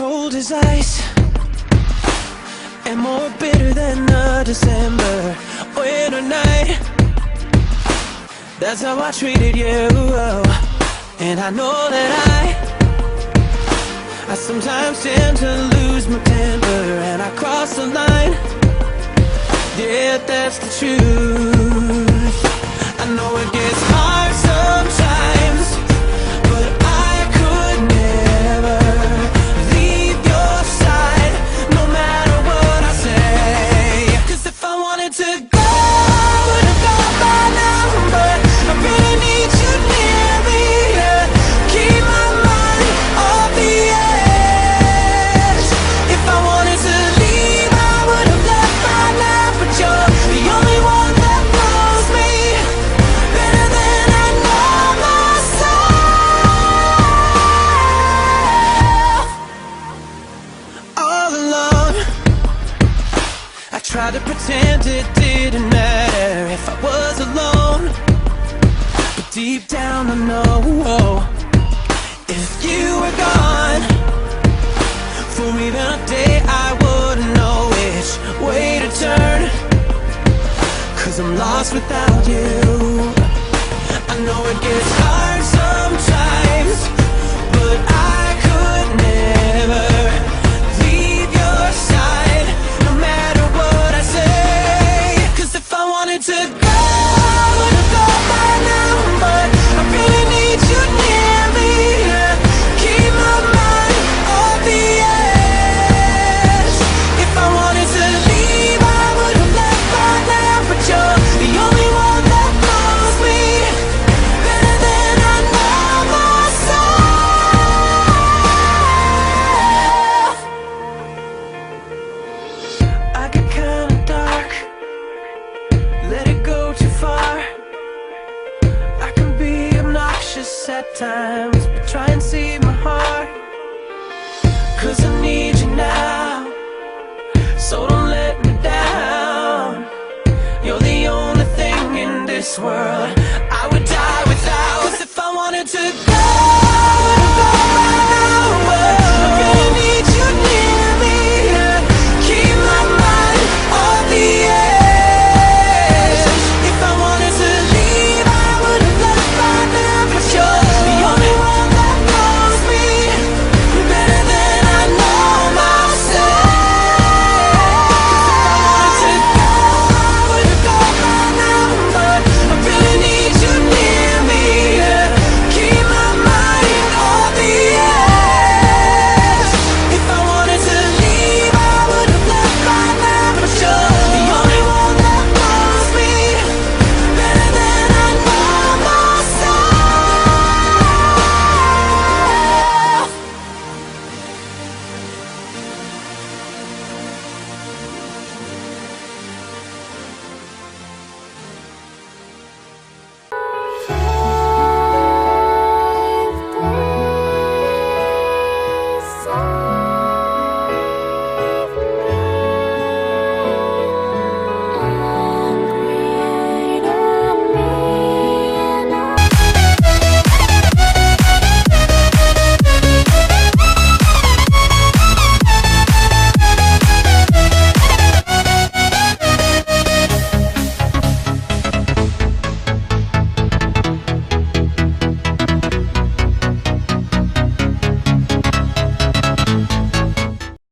cold as ice and more bitter than a December winter night. That's how I treated you. And I know that I sometimes tend to lose my temper, and I cross the line. Yeah, that's the truth. I know it gets hard sometimes, but I could never leave your side, no matter what I say. 'Cause if I wanted to go, I would've gone by now, but I really need you near me to keep my mind off the edge. If I wanted to leave, I would've left by now, but you're the only one that knows me better than I know myself. All alone, I tried to pretend it didn't matter if I was alone, but deep down I know if you were gone for even a day, I wouldn't know which way to turn. 'Cause I'm lost without you. I know it gets hard sometimes, but I could never leave your side, no matter what I say. 'Cause if I wanted to go, I would've gone by now, but I really need you near me to keep my mind off the edge. If I wanted to leave, I would've left by now, but you're the only one that knows me better than I know myself. I get kinda dark, let it go too far. I can be obnoxious at times, but try and see my heart. 'Cause I need you now, so don't let me down. You're the only thing in this world